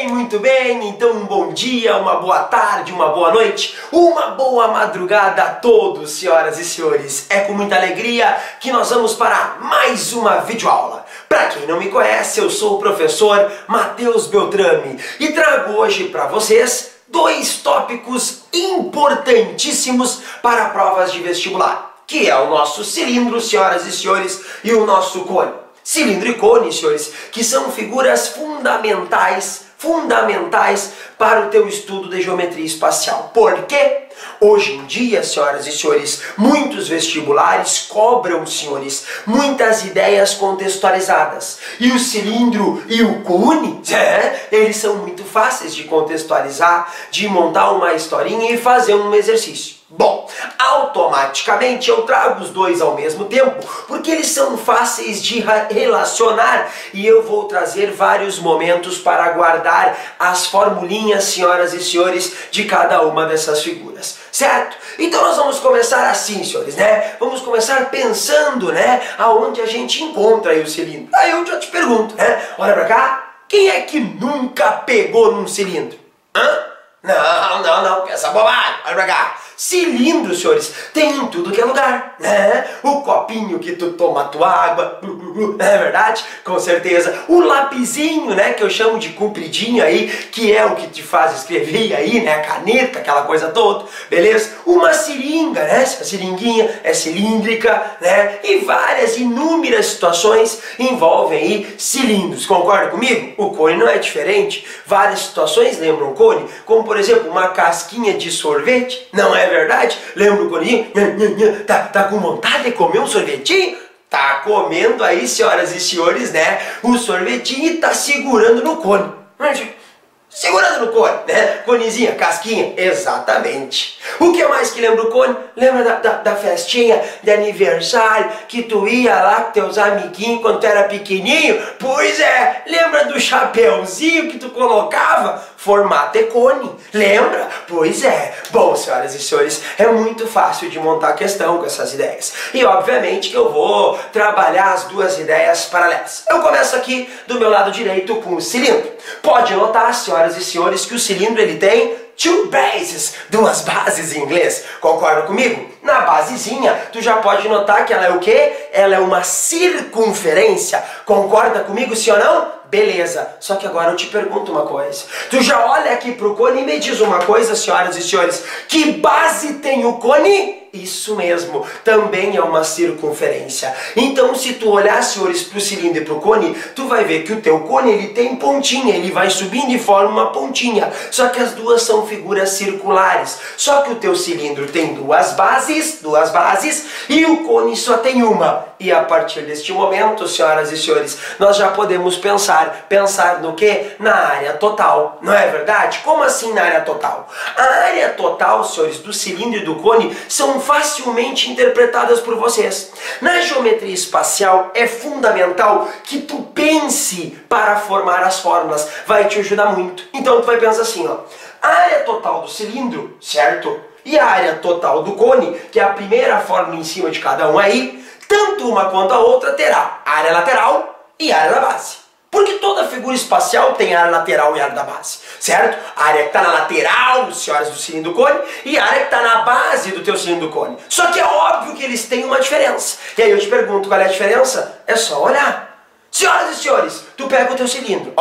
muito bem. Então um bom dia, uma boa tarde, uma boa noite, uma boa madrugada a todos, senhoras e senhores. É com muita alegria que nós vamos para mais uma videoaula. Para quem não me conhece, eu sou o professor Matheus Beltrame e trago hoje para vocês dois tópicos importantíssimos para provas de vestibular, que é o nosso cilindro, senhoras e senhores, e o nosso cone. Cilindro e cone, senhores, que são figuras fundamentais para o teu estudo de geometria espacial. Por quê? Hoje em dia, senhoras e senhores, muitos vestibulares cobram, senhores, muitas ideias contextualizadas. E o cilindro e o cone, eles são muito fáceis de contextualizar, de montar uma historinha e fazer um exercício. Bom, automaticamente eu trago os dois ao mesmo tempo, porque eles são fáceis de relacionar e eu vou trazer vários momentos para guardar as formulinhas, senhoras e senhores, de cada uma dessas figuras, certo? Então nós vamos começar assim, senhores, né? Vamos começar pensando, né, aonde a gente encontra aí o cilindro. Aí eu já te pergunto, né? Olha pra cá, quem é que nunca pegou num cilindro? Hã? Não, essa bobagem, olha pra cá. Cilindro, senhores, tem em tudo que é lugar, né? O copinho que tu toma tua água, não é verdade? Com certeza. O lapisinho, né, que eu chamo de compridinho aí, que é o que te faz escrever aí, né? A caneta, aquela coisa toda, beleza? Uma seringa, né? A seringuinha é cilíndrica, né? E várias, inúmeras situações envolvem aí cilindros. Concorda comigo? O cone não é diferente. Várias situações lembram o cone, como por exemplo, uma casquinha de sorvete, não é verdade? Lembra o coninho? Tá com vontade de comer um sorvetinho? Tá comendo aí, senhoras e senhores, né? O sorvetinho e tá segurando no cone. Segurando no cone, né? Conezinha, casquinha, exatamente. O que mais que lembra o cone? Lembra da festinha de aniversário que tu ia lá com teus amiguinhos quando tu era pequenininho? Pois é, lembra do chapeuzinho que tu colocava? Formato de cone, lembra? Pois é. Bom, senhoras e senhores, é muito fácil de montar a questão com essas ideias. E obviamente que eu vou trabalhar as duas ideias paralelas. Eu começo aqui do meu lado direito com o cilindro. Pode notar, senhoras e senhores, que o cilindro ele tem two bases, duas bases em inglês. Concorda comigo? Na basezinha, tu já pode notar que ela é o quê? Ela é uma circunferência. Concorda comigo, sim ou não? Beleza, só que agora eu te pergunto uma coisa. Tu já olha aqui pro cone e me diz uma coisa, senhoras e senhores. Que base tem o cone? Isso mesmo, também é uma circunferência. Então, se tu olhar, senhores, pro cilindro e pro cone, tu vai ver que o teu cone, ele tem pontinha, ele vai subindo e forma uma pontinha. Só que as duas são figuras circulares. Só que o teu cilindro tem duas bases, e o cone só tem uma. E a partir deste momento, senhoras e senhores, nós já podemos pensar no quê? Na área total, não é verdade? Como assim na área total? A área total, senhores, do cilindro e do cone são facilmente interpretadas por vocês. Na geometria espacial é fundamental que tu pense para formar as fórmulas, vai te ajudar muito. Então tu vai pensar assim, ó, a área total do cilindro, certo? E a área total do cone, que é a primeira fórmula em cima de cada um aí, tanto uma quanto a outra terá área lateral e área da base. Porque toda figura espacial tem área lateral e área da base, certo? A área que está na lateral, senhoras, do cilindro do cone, e a área que está na base do teu cilindro do cone. Só que é óbvio que eles têm uma diferença. E aí eu te pergunto, qual é a diferença? É só olhar. Senhoras e senhores, tu pega o teu cilindro,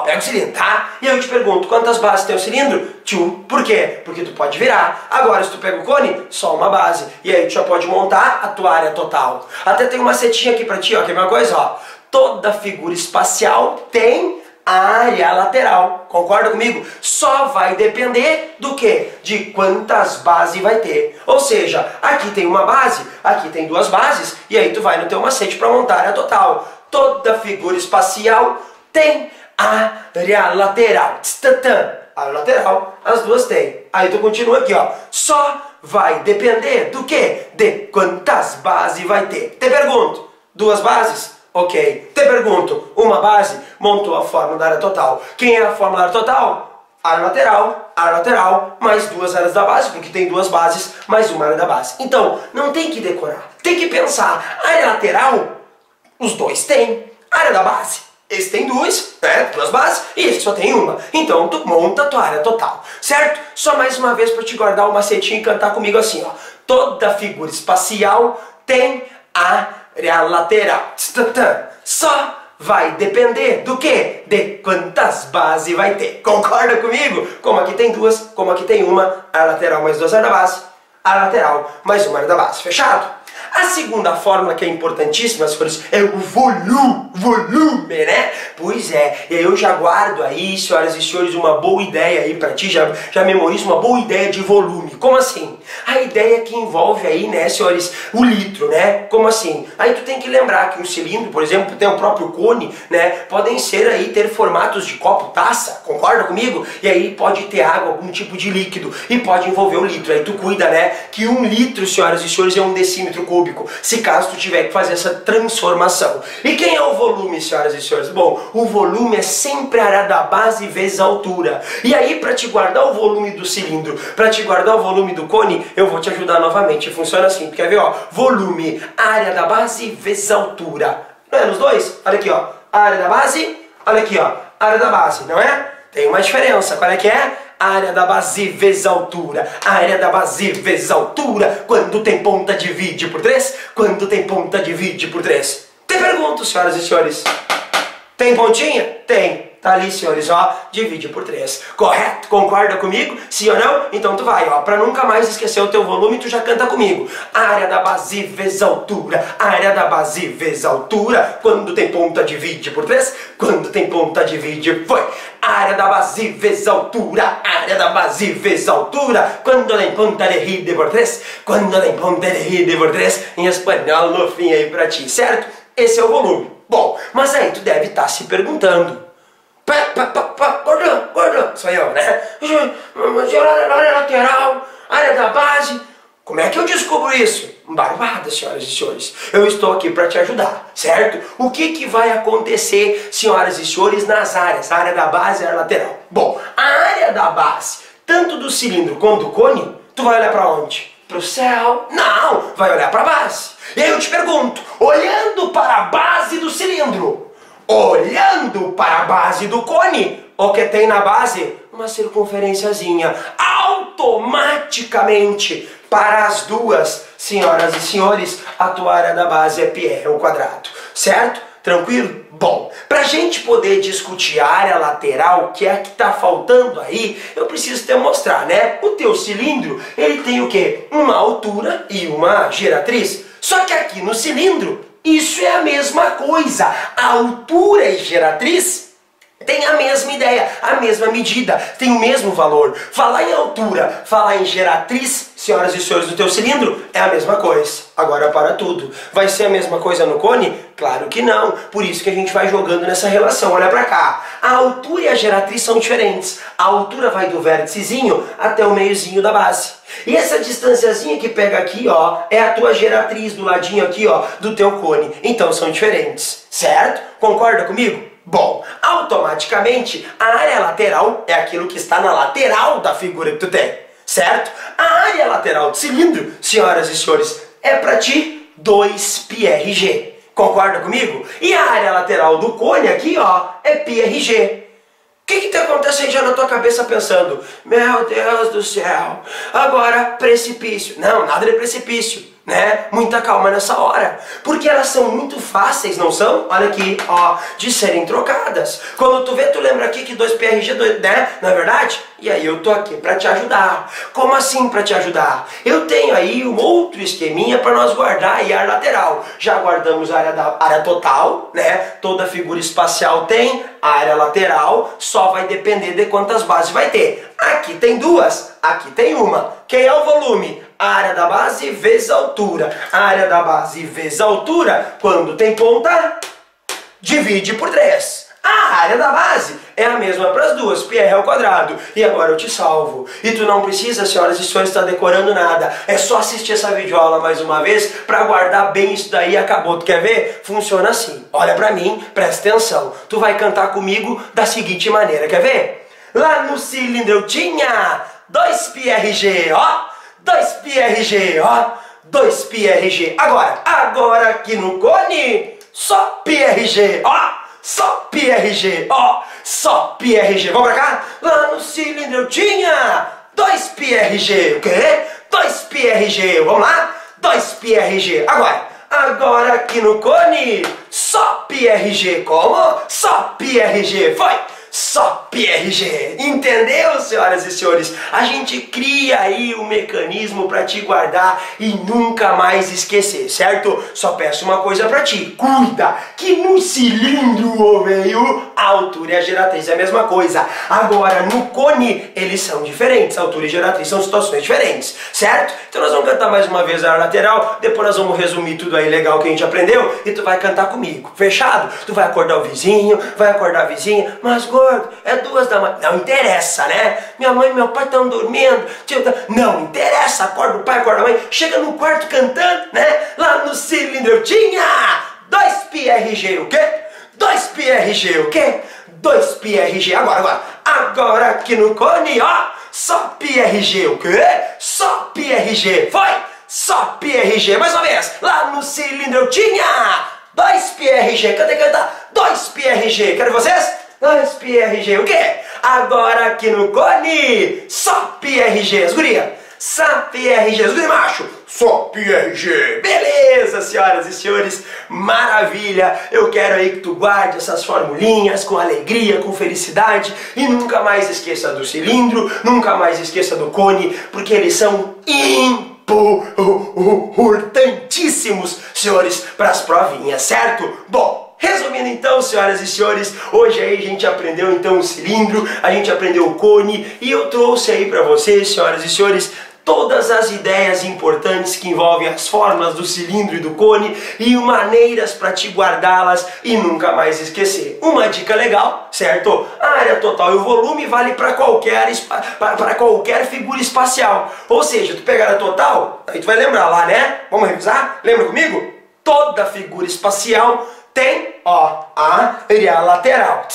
pega o cilindro, tá? E aí eu te pergunto, quantas bases tem o cilindro? Two. Por quê? Porque tu pode virar. Agora, se tu pega o cone, só uma base. E aí tu já pode montar a tua área total. Até tem uma setinha aqui pra ti, ó, que é uma coisa, ó. Toda figura espacial tem área lateral. Concorda comigo? Só vai depender do quê? De quantas bases vai ter. Ou seja, aqui tem uma base, aqui tem duas bases, e aí tu vai no teu macete para montar a área total. Toda figura espacial tem área lateral. Área lateral, as duas têm. Aí tu continua aqui, ó. Só vai depender do quê? De quantas bases vai ter. Te pergunto, duas bases? Ok. Te pergunto, uma base montou a fórmula da área total. Quem é a fórmula da área total? Área lateral, mais duas áreas da base, porque tem duas bases, mais uma área da base. Então, não tem que decorar, tem que pensar. Área lateral, os dois têm. Área da base, Esse tem duas, né? Duas bases, e esse só tem uma. Então tu monta a tua área total, certo? Só mais uma vez para te guardar o macetinho e cantar comigo assim, ó. Toda figura espacial tem área lateral. Só vai depender do quê? De quantas bases vai ter. Concorda comigo? Como aqui tem duas, como aqui tem uma, área lateral mais duas área da base, área lateral mais uma área da base. Fechado? A segunda fórmula que é importantíssima, senhores, é o volume, né? Pois é, eu já guardo aí, senhoras e senhores, uma boa ideia aí pra ti, já memorizo uma boa ideia de volume. Como assim? A ideia que envolve aí, né, senhores, o litro, né? Como assim? Aí tu tem que lembrar que um cilindro, por exemplo, tem o próprio cone, né? Podem ser aí, ter formatos de copo, taça, concorda comigo? E aí pode ter água, algum tipo de líquido, e pode envolver o litro. Aí tu cuida, né, que 1 litro, senhoras e senhores, é 1 decímetro cúbico, se caso tu tiver que fazer essa transformação. E quem é o volume, senhoras e senhores? Bom, o volume é sempre a área da base vezes a altura. E aí, para te guardar o volume do cilindro, para te guardar o volume do cone, eu vou te ajudar novamente. Funciona assim, quer ver, ó? Volume, área da base vezes a altura. Não é nos dois? Olha aqui, ó. Área da base, olha aqui, ó. Área da base, não é? Tem uma diferença. Qual é que é? Área da base vezes altura. Área da base vezes altura. Quando tem ponta, divide por 3. Quando tem ponta, divide por 3. Te pergunto, senhoras e senhores. Tem pontinha? Tem. Tá ali, senhores, ó. Divide por 3. Correto? Concorda comigo? Sim ou não? Então tu vai, ó. Pra nunca mais esquecer o teu volume, tu já canta comigo. Área da base vezes altura. Área da base vezes altura. Quando tem ponta, divide por 3. Quando tem ponta, divide. Foi. Área da base vezes altura. Área da base vezes altura. Quando tem ponta, divide por 3. Quando tem ponta, divide por 3. Em espanhol, no fim aí pra ti, certo? Esse é o volume. Bom, mas aí tu deve estar se perguntando. Gordão, sou eu, né? Área lateral, área da base. Como é que eu descubro isso? Barbada, senhoras e senhores. Eu estou aqui para te ajudar, certo? O que vai acontecer, senhoras e senhores, nas áreas? A área da base e a área lateral. Bom, a área da base, tanto do cilindro quanto do cone, tu vai olhar para onde? Para o céu? Não, vai olhar para a base. E aí eu te pergunto, olhando para a base do cilindro, olhando para a base do cone, o que tem na base? Uma circunferenciazinha. Automaticamente, para as duas, senhoras e senhores, a tua área da base é πr ao quadrado. Certo? Tranquilo? Bom, para a gente poder discutir a área lateral, que é a que está faltando aí, eu preciso te mostrar, né? O teu cilindro, ele tem o quê? Uma altura e uma geratriz. Só que aqui no cilindro, isso é a mesma coisa. A altura e geratriz tem a mesma ideia, a mesma medida, tem o mesmo valor. Falar em altura, falar em geratriz, senhoras e senhores, do teu cilindro, é a mesma coisa. Agora para tudo. Vai ser a mesma coisa no cone? Claro que não. Por isso que a gente vai jogando nessa relação. Olha pra cá. A altura e a geratriz são diferentes. A altura vai do vérticezinho até o meiozinho da base. E essa distanciazinha que pega aqui, ó, é a tua geratriz do ladinho aqui, ó, do teu cone. Então são diferentes, certo? Concorda comigo? Bom, automaticamente a área lateral é aquilo que está na lateral da figura que tu tem, certo? A área lateral do cilindro, senhoras e senhores, é para ti 2πrg. Concorda comigo? E a área lateral do cone aqui, ó, é πrg. O que tá acontecendo já na tua cabeça pensando? Meu Deus do céu, agora precipício. Não, nada de precipício, né? Muita calma nessa hora. Porque elas são muito fáceis, não são? Olha aqui, ó, de serem trocadas. Quando tu vê, tu lembra aqui que 2πrg, né? Não é verdade? E aí eu tô aqui para te ajudar. Como assim para te ajudar? Eu tenho aí um outro esqueminha para nós guardar aí a área lateral. Já guardamos a área total, né? Toda figura espacial tem a área lateral, só vai depender de quantas bases vai ter. Aqui tem duas, aqui tem uma. Quem é o volume? A área da base vezes a altura. A área da base vezes a altura, quando tem ponta, divide por 3. A área da base é a mesma para as duas, πr ao quadrado. E agora eu te salvo. E tu não precisa, senhoras e senhores, estar decorando nada. É só assistir essa videoaula mais uma vez para guardar bem isso daí e acabou. Tu quer ver? Funciona assim. Olha para mim, presta atenção. Tu vai cantar comigo da seguinte maneira. Quer ver? Lá no cilindro eu tinha 2πrg, ó. 2πrg, ó. 2πrg. Agora aqui no cone, só πrg, ó. só PRG, ó, só PRG. Vamos pra cá? Lá no cilindro eu tinha 2 PRG, o quê? 2 PRG, vamos lá? 2 PRG, agora aqui no cone, só PRG, como? Só PRG, foi! Só PRG, entendeu, senhoras e senhores? A gente cria aí um mecanismo para te guardar e nunca mais esquecer, certo? Só peço uma coisa para ti, cuida que no cilindro, ô velho, a altura e a geratriz é a mesma coisa. Agora no cone eles são diferentes, a altura e geratriz são situações diferentes, certo? Então nós vamos cantar mais uma vez a lateral, depois nós vamos resumir tudo aí legal que a gente aprendeu e tu vai cantar comigo, fechado? Tu vai acordar o vizinho, vai acordar a vizinha, mas gordo, é 2 da manhã. Não interessa, né? Minha mãe e meu pai estão dormindo. Não interessa, acorda o pai, acorda a mãe. Chega no quarto cantando, né? Lá no cilindro eu tinha 2 PRG, o quê? 2 PRG, o quê? 2 PRG, agora aqui no cone, ó, só PRG, o quê? Só PRG, foi? Só PRG, mais uma vez, lá no cilindro eu tinha 2 PRG, canta, 2 PRG, quero vocês? 2 PRG, o quê? Agora aqui no cone, só PRG, as guria. Só PRG, as guria macho. Só PRG. Beleza, senhoras e senhores, maravilha. Eu quero aí que tu guarde essas formulinhas com alegria, com felicidade e nunca mais esqueça do cilindro, nunca mais esqueça do cone, porque eles são importantíssimos, senhores, para as provinhas, certo? Bom, resumindo então, senhoras e senhores, hoje aí a gente aprendeu então o cilindro, a gente aprendeu o cone e eu trouxe aí para vocês, senhoras e senhores, todas as ideias importantes que envolvem as formas do cilindro e do cone e maneiras para te guardá-las e nunca mais esquecer. Uma dica legal, certo? A área total e o volume vale para qualquer figura espacial. Ou seja, tu pegar a total, aí tu vai lembrar lá, né? Vamos revisar? Lembra comigo? Toda figura espacial tem, ó, a área lateral.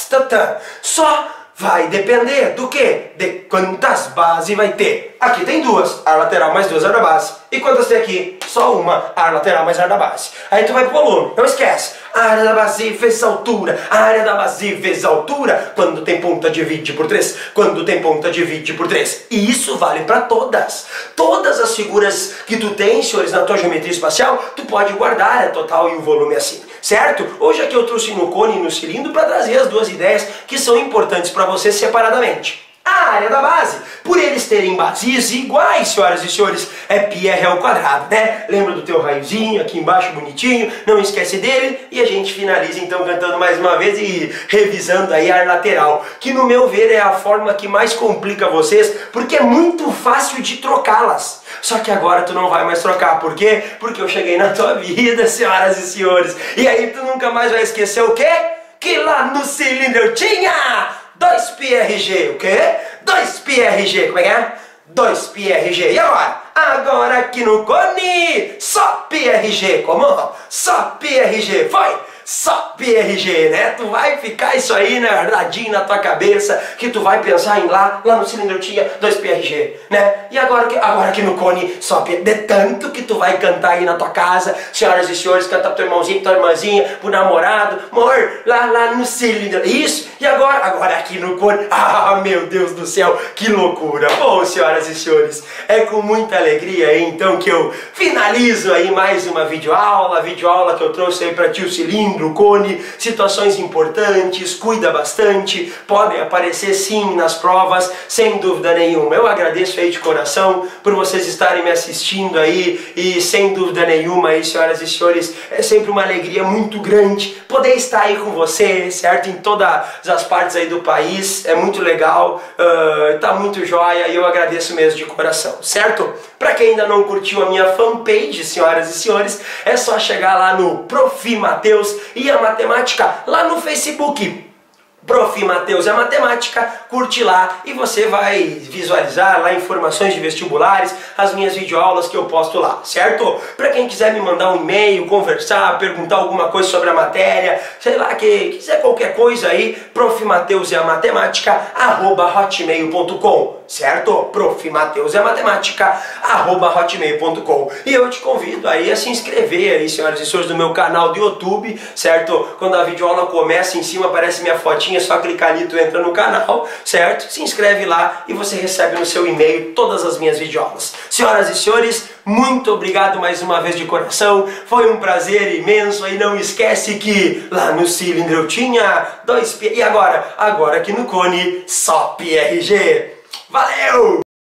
Só vai depender do que? De quantas bases vai ter. Aqui tem 2, ar lateral mais 2, ar da base. E quantas tem aqui? Só uma, ar lateral mais ar da base. Aí tu vai pro volume, não esquece. A área da base vezes a altura. A área da base vezes a altura. Quando tem ponta, divide por 3. Quando tem ponta, divide por 3. E isso vale para todas. Todas as figuras que tu tem, senhores, na tua geometria espacial, tu pode guardar a área total e o volume assim. Certo? Hoje aqui eu trouxe no cone e no cilindro para trazer as 2 ideias que são importantes para você separadamente. A área da base, por eles terem bases iguais, senhoras e senhores, é πr ao quadrado, né? Lembra do teu raiozinho aqui embaixo, bonitinho, não esquece dele. E a gente finaliza então cantando mais uma vez e revisando aí a área lateral, que no meu ver é a forma que mais complica vocês, porque é muito fácil de trocá-las. Só que agora tu não vai mais trocar, por quê? Porque eu cheguei na tua vida, senhoras e senhores, e aí tu nunca mais vai esquecer o quê? Que lá no cilindro eu tinha 2 PRG, o quê? 2 PRG, como é que é? 2 PRG, e agora? Agora aqui no cone, só PRG, como? Só PRG, foi? Só PRG, né? Tu vai ficar isso aí, né, guardadinho na tua cabeça, que tu vai pensar em lá no cilindro eu tinha 2 PRG, né? E agora aqui no cone, só PRG, de tanto que tu vai cantar aí na tua casa, senhoras e senhores, cantar pro teu irmãozinho, tua irmãzinha, pro namorado, amor, lá no cilindro, isso, e agora aqui no cone, ah, meu Deus do céu, que loucura! Bom, senhoras e senhores, é com muita alegria aí, então, que eu finalizo aí mais uma videoaula que eu trouxe aí pra ti o cilindro, o cone, situações importantes, cuida bastante, podem aparecer sim nas provas, sem dúvida nenhuma. Eu agradeço aí de coração por vocês estarem me assistindo aí e sem dúvida nenhuma aí, senhoras e senhores, é sempre uma alegria muito grande poder estar aí com vocês, certo? Em todas as partes aí do país, é muito legal, tá muito jóia e eu agradeço mesmo de coração, certo? Pra quem ainda não curtiu a minha fanpage, senhoras e senhores, é só chegar lá no Prof. Mateus e a Matemática lá no Facebook. Prof. Mateus e a Matemática, curte lá e você vai visualizar lá informações de vestibulares, as minhas videoaulas que eu posto lá, certo? Para quem quiser me mandar um e-mail, conversar, perguntar alguma coisa sobre a matéria, sei lá, que quiser qualquer coisa aí, Prof. Mateus e a Matemática, @hotmail.com. certo? Prof. Mateus é matemática, @hotmail.com. E eu te convido aí a se inscrever aí, senhoras e senhores, no meu canal do YouTube, certo? Quando a videoaula começa, em cima aparece minha fotinha, é só clicar ali, tu entra no canal, certo? Se inscreve lá e você recebe no seu e-mail todas as minhas videoaulas. Senhoras e senhores, muito obrigado mais uma vez de coração, foi um prazer imenso. E não esquece que lá no cilindro eu tinha 2 e agora aqui no cone só PRG. Valeu!